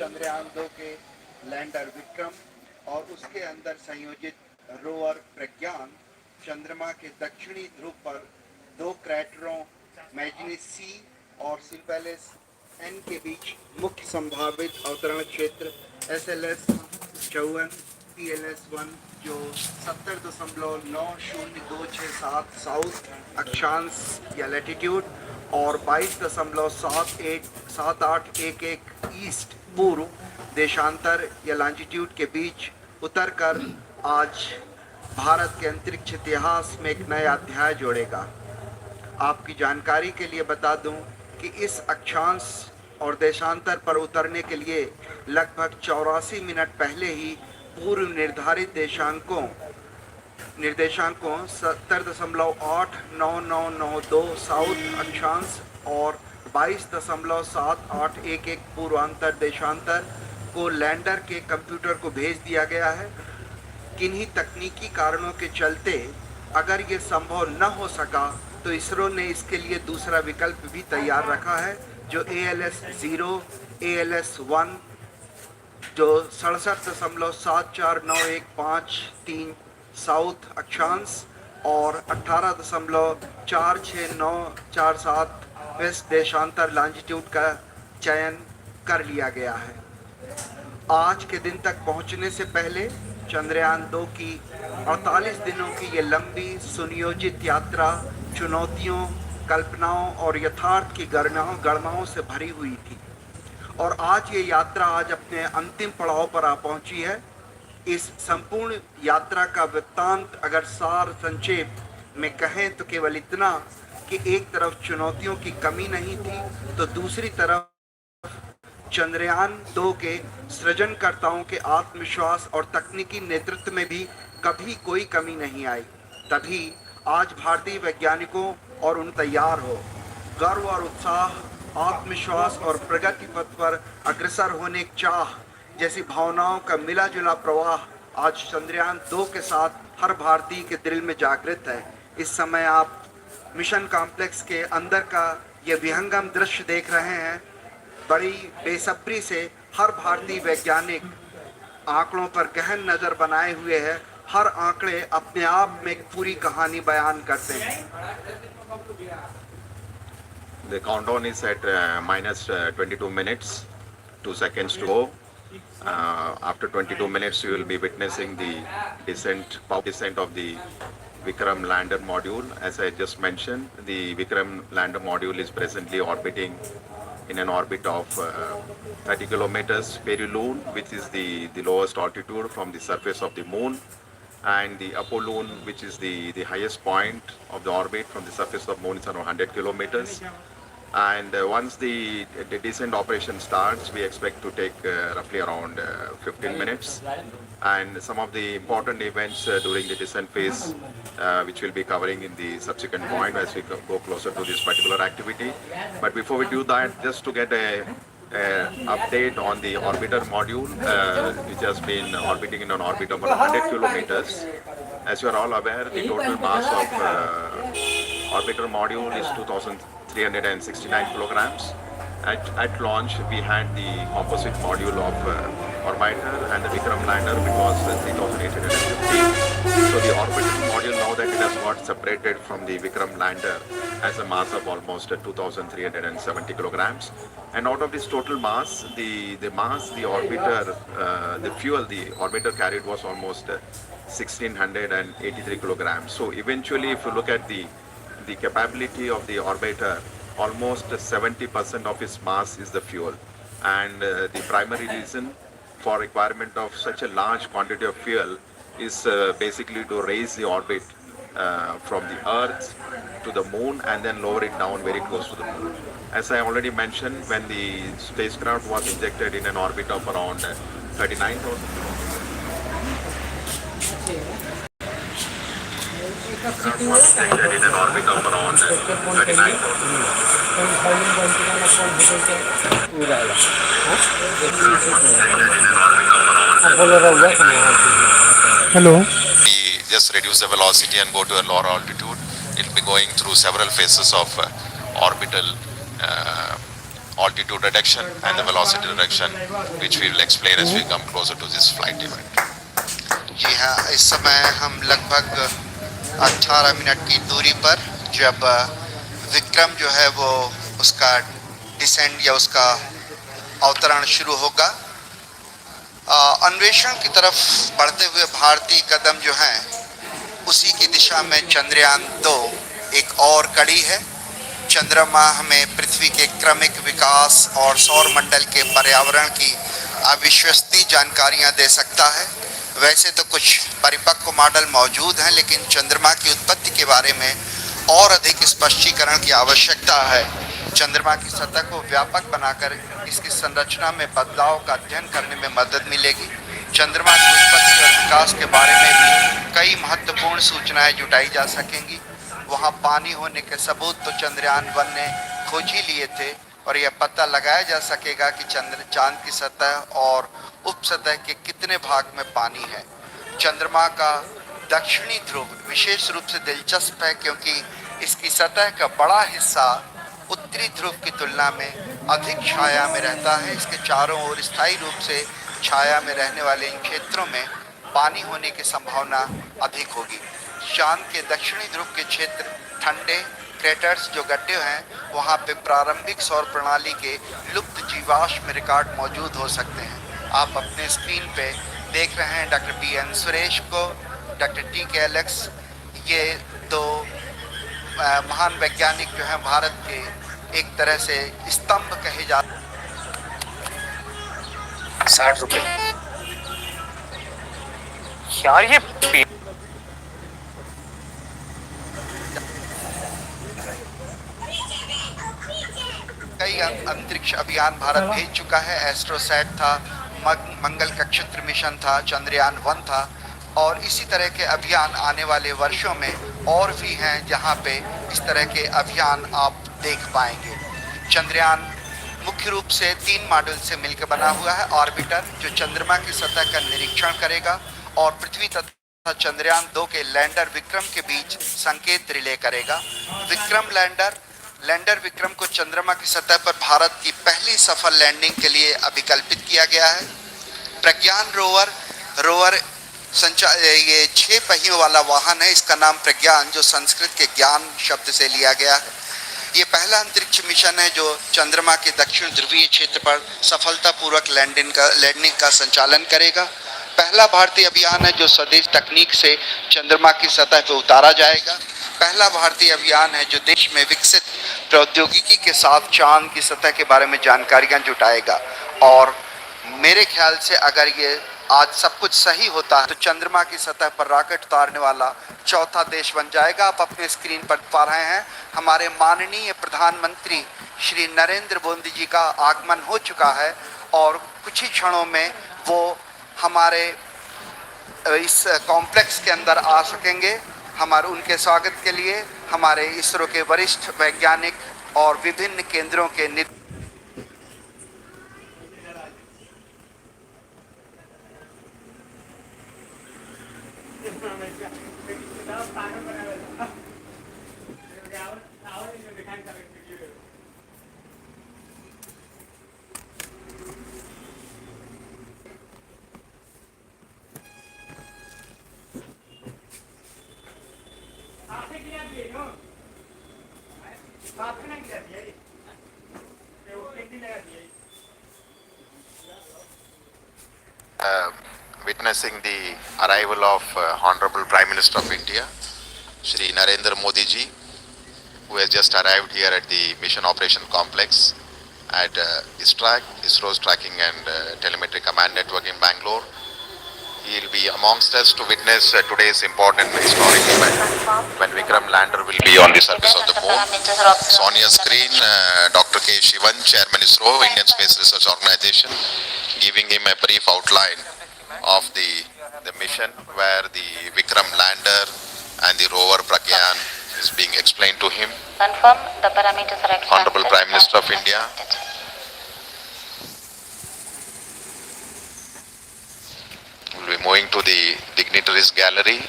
चंद्रयान 2 के लैंडर विक्रम और उसके अंदर संयोजित रोवर प्रज्ञान चंद्रमा के दक्षिणी ध्रुव पर दो क्रैटरों मैग्नीस सी और सिम्पेलिस एन के बीच मुख्य संभावित अवतरण क्षेत्र SLS-54 PLS-1 जो 70.90267 साउथ अक्षांश या लैटिट्यूड और 22.7811 ईस्ट पूर्व देशांतर या लॉन्जिट्यूड के बीच उतरकर आज भारत के अंतरिक्ष इतिहास में एक नया अध्याय जोड़ेगा। आपकी जानकारी के लिए बता दूं कि इस अक्षांश और देशांतर पर उतरने के लिए लगभग 84 मिनट पहले ही पूर्व निर्धारित निर्देशांकों 70.89992 साउथ अक्षांश और 22.7811 पूर्वांतर देशांतर को लैंडर के कंप्यूटर को भेज दिया गया है। किन्हीं तकनीकी कारणों के चलते अगर ये संभव न हो सका तो इसरो ने इसके लिए दूसरा विकल्प भी तैयार रखा है जो ALS-0 ALS-1 जो 67.749153 साउथ अक्षांश और 18.46947 वेस्ट देशांतर लॉन्जिट्यूड का चयन कर लिया गया है। आज के दिन तक पहुंचने से पहले चंद्रयान 2 की 48 दिनों की ये लंबी सुनियोजित यात्रा चुनौतियों, कल्पनाओं और यथार्थ की गणनाओं से भरी हुई थी और आज ये यात्रा अपने अंतिम पड़ाव पर आ पहुंची है। इस संपूर्ण यात्रा का वृत्तांत अगर सार संक्षेप में कहें तो केवल इतना कि एक तरफ चुनौतियों की कमी नहीं थी तो दूसरी तरफ चंद्रयान 2 के सृजनकर्ताओं के आत्मविश्वास और तकनीकी नेतृत्व में भी कभी कोई कमी नहीं आई। तभी आज भारतीय वैज्ञानिकों और उन तैयार हो गर्व और उत्साह, आत्मविश्वास और प्रगति पथ पर अग्रसर होने की चाह जैसी भावनाओं का मिला जुला प्रवाह आज चंद्रयान 2 के साथ हर भारतीय के दिल में जागृत है। इस समय आप मिशन कॉम्प्लेक्स के अंदर का ये विहंगम दृश्य देख रहे हैं। बड़ी बेसब्री से हर भारतीय वैज्ञानिक आंकड़ों पर गहन नजर बनाए हुए है। हर आंकड़े अपने आप में एक पूरी कहानी बयान करते हैं। The countdown is at minus 22 minutes, 2 seconds to go. After 22 minutes, you will be witnessing the power descent of the Vikram lander module. As I just mentioned, the Vikram lander module is presently orbiting in an orbit of 30 kilometers perihelion, which is the lowest altitude from the surface of the moon, and the apolune, which is the highest point of the orbit from the surface of moon, is around 100 kilometers. And once the descent operation starts, we expect to take roughly around 15 minutes. And some of the important events during the descent phase, which we'll be covering in the subsequent point as we go closer to this particular activity. But before we do that, just to get a update on the orbiter module, which has been orbiting in an orbit of about 100 kilometers. As you are all aware, the total mass of orbiter module is 2,369 kilograms. At launch, we had the composite module of orbiter and the Vikram lander, which was 3,850. So the orbital module, now that it has got separated from the Vikram lander, has a mass of almost 2,370 kilograms. And out of this total mass, the orbiter, the fuel the orbiter carried was almost 1,683 kilograms. So eventually, if you look at the capability of the orbiter, almost 70% of its mass is the fuel. And the primary reason for requirement of such a large quantity of fuel is basically to raise the orbit from the Earth to the moon and then lower it down very close to the moon. As I already mentioned, when the spacecraft was injected in an orbit of around 39,000 was injected in an orbit of around 39,000. Hello. We just reduce the velocity and go to a lower altitude. It will be going through several phases of orbital altitude reduction and the velocity reduction, which we will explain as we come closer to this flight event. जी हाँ, इस समय हम लगभग 18 minute की दूरी पर, जब विक्रम जो है वो उसका डिसेंड या उसका अवतरण शुरू होगा, अन्वेषण की तरफ बढ़ते हुए भारतीय कदम जो हैं उसी की दिशा में चंद्रयान 2 एक और कड़ी है। चंद्रमा हमें पृथ्वी के क्रमिक विकास और सौर मंडल के पर्यावरण की अविश्वसनीय जानकारियां दे सकता है। वैसे तो कुछ परिपक्व मॉडल मौजूद हैं, लेकिन चंद्रमा की उत्पत्ति के बारे में और अधिक स्पष्टीकरण की आवश्यकता है। चंद्रमा की सतह को व्यापक बनाकर इसकी संरचना में बदलाव का अध्ययन करने में मदद मिलेगी। चंद्रमा की उत्पत्ति और विकास के बारे में भी कई महत्वपूर्ण सूचनाएं जुटाई जा सकेंगी। वहां पानी होने के सबूत तो चंद्रयान 1 ने खोज ही लिए थे, और यह पता लगाया जा सकेगा कि चांद की सतह और उपसतह के कितने भाग में पानी है। चंद्रमा का दक्षिणी ध्रुव विशेष रूप से दिलचस्प है, क्योंकि इसकी सतह का बड़ा हिस्सा उत्तरी ध्रुव की तुलना में अधिक छाया में रहता है। इसके चारों ओर स्थायी रूप से छाया में रहने वाले इन क्षेत्रों में पानी होने की संभावना अधिक होगी। चांद के दक्षिणी ध्रुव के क्षेत्र ठंडे क्रेटर्स जो गड्ढे हैं, वहां पे प्रारंभिक सौर प्रणाली के लुप्त जीवाश्म रिकॉर्ड मौजूद हो सकते हैं। आप अपने स्क्रीन पे देख रहे हैं डॉक्टर BN सुरेश को, डॉक्टर TK एलेक्स, ये दो महान वैज्ञानिक जो हैं भारत के एक तरह से स्तंभ कहे जा 60 रुपए यार, ये कई अंतरिक्ष अभियान भारत भेज चुका है। एस्ट्रोसैट था, मंगल कक्षत्र मिशन था, चंद्रयान 1 था, और इसी तरह के अभियान आने वाले वर्षों में और भी हैं जहां पे इस तरह के अभियान आप देख पाएंगे। चंद्रयान मुख्य रूप से 3 मॉड्यूल से मिलकर बना हुआ है। ऑर्बिटर जो चंद्रमा की सतह का निरीक्षण करेगा और पृथ्वी तथा चंद्रयान 2 के लैंडर विक्रम के बीच संकेत रिले करेगा। विक्रम लैंडर विक्रम को चंद्रमा की सतह पर भारत की पहली सफल लैंडिंग के लिए अभिकल्पित किया गया है। प्रज्ञान रोवर ये 6 पहियों वाला वाहन है। इसका नाम प्रज्ञान, जो संस्कृत के ज्ञान शब्द से लिया गया है। ये पहला अंतरिक्ष मिशन है जो चंद्रमा के दक्षिण ध्रुवीय क्षेत्र पर सफलतापूर्वक लैंडिंग का संचालन करेगा। पहला भारतीय अभियान है जो स्वदेश तकनीक से चंद्रमा की सतह पर उतारा जाएगा। पहला भारतीय अभियान है जो देश में विकसित प्रौद्योगिकी के साथ चांद की सतह के बारे में जानकारियां जुटाएगा। और मेरे ख्याल से अगर ये आज सब कुछ सही होता है तो चंद्रमा की सतह पर रॉकेट उतारने वाला चौथा देश बन जाएगा। आप अपने स्क्रीन पर पा रहे हैं हमारे माननीय प्रधानमंत्री श्री नरेंद्र मोदी जी का आगमन हो चुका है, और कुछ ही क्षणों में वो हमारे इस कॉम्प्लेक्स के अंदर आ सकेंगे। हमारे उनके स्वागत के लिए हमारे इसरो के वरिष्ठ वैज्ञानिक और विभिन्न केंद्रों के Witnessing the arrival of Honorable Prime Minister of India, Shri Narendra Modi ji, who has just arrived here at the Mission Operation Complex at ISRO's Tracking and Telemetry Command Network in Bangalore. He will be amongst us to witness today's important historic event when Vikram lander will be on the surface of the moon. So on your screen, Dr. K. Shivan, Chairman ISRO, Indian Space Research Organization, giving him a brief outline of the mission where the Vikram lander and the rover Pragyan is being explained to him. Confirm the parameters are extracted. Honorable Prime Minister of India. We'll be moving to the dignitaries gallery.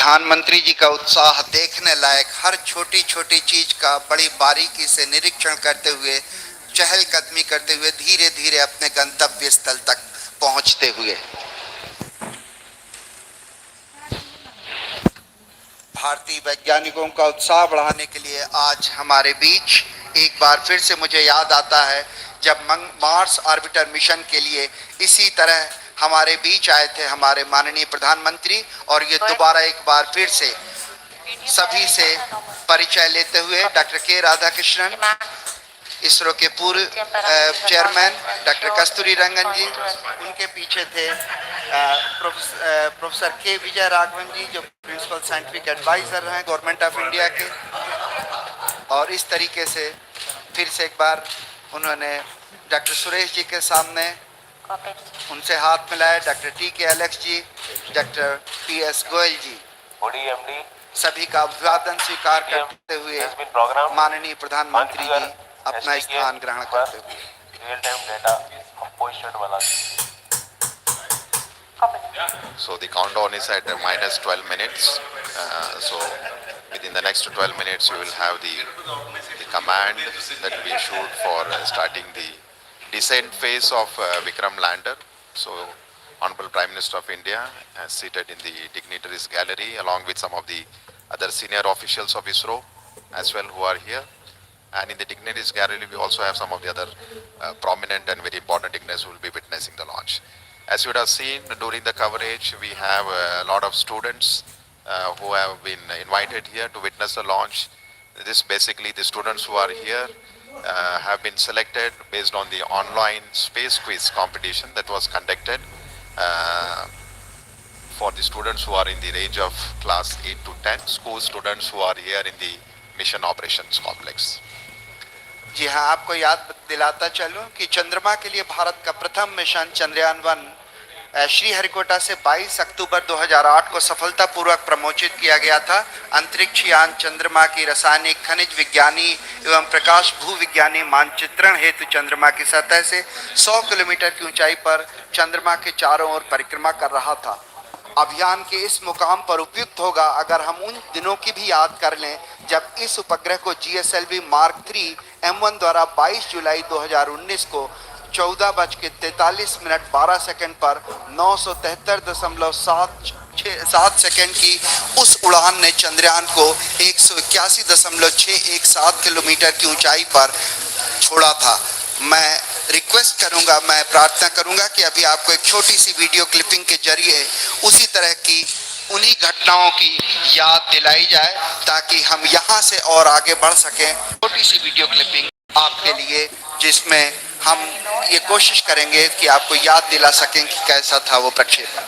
प्रधानमंत्री जी का उत्साह देखने लायक, हर छोटी छोटी चीज का बड़ी बारीकी से निरीक्षण करते हुए, चहलकदमी करते हुए धीरे धीरे अपने गंतव्य स्थल तक पहुंचते हुए। भारतीय वैज्ञानिकों का उत्साह बढ़ाने के लिए आज हमारे बीच एक बार फिर से मुझे याद आता है जब मार्स ऑर्बिटर मिशन के लिए इसी तरह हमारे बीच आए थे हमारे माननीय प्रधानमंत्री, और ये दोबारा एक बार फिर से सभी से परिचय लेते हुए डॉक्टर के राधाकृष्णन, इसरो के पूर्व चेयरमैन डॉक्टर कस्तूरी रंगन जी, उनके पीछे थे प्रोफेसर के विजय राघवन जी जो प्रिंसिपल साइंटिफिक एडवाइजर हैं गवर्नमेंट ऑफ इंडिया के, और इस तरीके से फिर से एक बार उन्होंने डॉक्टर सुरेश जी के सामने उनसे हाथ मिलाया, डॉक्टर टी के एलेक्स जी, डॉक्टर पी एस गोयल जी, सभी का अभिवादन स्वीकार करते हुए माननीय प्रधानमंत्री जी अपना स्थान ग्रहण करते हुए। So the countdown is at minus 12 minutes. So within the next 12 minutes, you will have the command that will be issued for starting the descent phase of Vikram lander. So Honorable Prime Minister of India seated in the dignitaries gallery along with some of the other senior officials of ISRO as well who are here. And in the dignitaries gallery, we also have some of the other prominent and very important dignitaries who will be witnessing the launch. As you would have seen during the coverage, we have a lot of students who have been invited here to witness the launch. This basically the students who are here have been selected based on the online space quiz competition that was conducted for the students who are in the range of class 8 to 10, school students who are here in the mission operations complex. जी हाँ, आपको याद दिलाता चलूं कि चंद्रमा के लिए भारत का प्रथम मिशन चंद्रयान-1 श्रीहरिकोटा से 22 अक्टूबर 2008 को सफलतापूर्वक प्रमोचित किया गया था। अंतरिक्ष यान चंद्रमा की रासायनिक, खनिज विज्ञानी एवं प्रकाश भूविज्ञानी मानचित्रण हेतु चंद्रमा की सतह से 100 किलोमीटर की ऊंचाई पर चंद्रमा के चारों ओर परिक्रमा कर रहा था। अभियान के इस मुकाम पर उपयुक्त होगा अगर हम उन दिनों की भी याद कर लें जब इस उपग्रह को GSLV मार्क 3 M1 द्वारा 22 जुलाई 2019 को 14:43 12 सेकंड पर 973.7 सेकंड की उस उड़ान ने चंद्रयान को 181.617 किलोमीटर की ऊंचाई पर छोड़ा था। मैं रिक्वेस्ट करूंगा, मैं प्रार्थना करूंगा कि अभी आपको एक छोटी सी वीडियो क्लिपिंग के जरिए उसी तरह की उन्हीं घटनाओं की याद दिलाई जाए ताकि हम यहां से और आगे बढ़ सकें। छोटी सी वीडियो क्लिपिंग आपके लिए जिसमें हम ये कोशिश करेंगे कि आपको याद दिला सकें कि कैसा था वो प्रक्षेपण।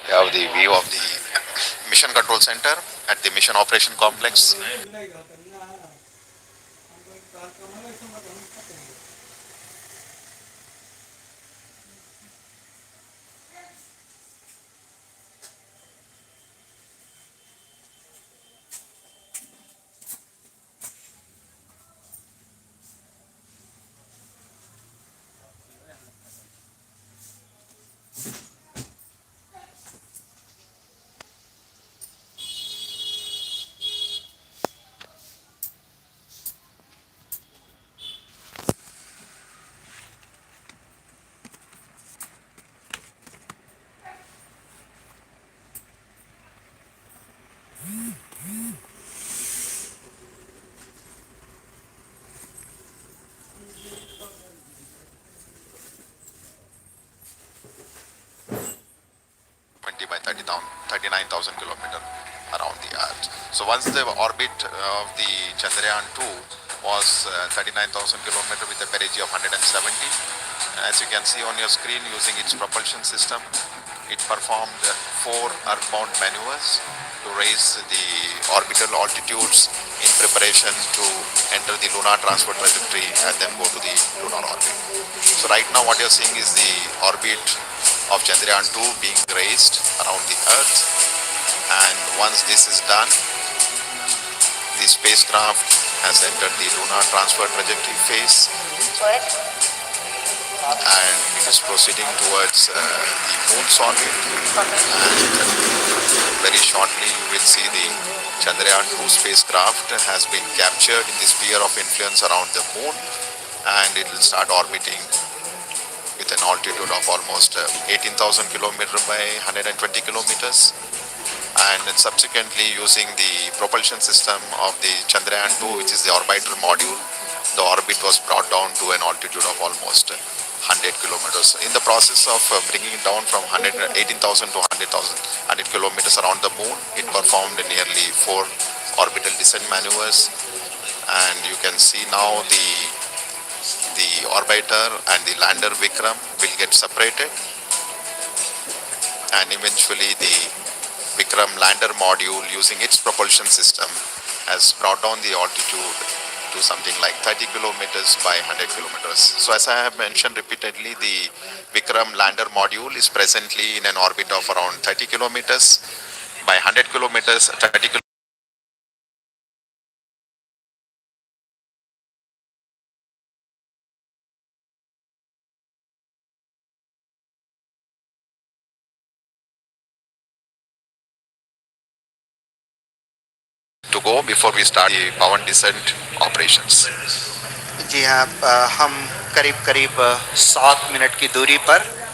We have the view of the Mission Control Center at the Mission Operation Complex. By 39,000 kilometers around the Earth. So once the orbit of the Chandrayaan-2 was 39,000 kilometers with a perigee of 170, as you can see on your screen, using its propulsion system, it performed 4 earthbound maneuvers to raise the orbital altitudes in preparation to enter the lunar transfer trajectory and then go to the lunar orbit. So right now what you're seeing is the orbit of Chandrayaan-2 being raised around the Earth, and once this is done, the spacecraft has entered the lunar transfer trajectory phase Good. and it is proceeding towards the moon's orbit. Very shortly, you will see the Chandrayaan-2 spacecraft has been captured in the sphere of influence around the moon, and it will start orbiting with an altitude of almost 18,000 kilometers by 120 kilometers. And then subsequently, using the propulsion system of the Chandrayaan-2, which is the orbiter module, the orbit was brought down to an altitude of almost 100 kilometers. In the process of bringing it down from 18,000 to 100 kilometers around the moon, it performed nearly 4 orbital descent maneuvers, and you can see now the orbiter and the lander Vikram will get separated, and eventually the Vikram lander module, using its propulsion system, has brought down the altitude to something like 30 kilometers by 100 kilometers. So as I have mentioned repeatedly, the Vikram lander module is presently in an orbit of around 30 kilometers by 100 kilometers, 30 kilometers. To go before we start the power descent operations. जी हाँ, हम करीब करीब 7 minute की दूरी पर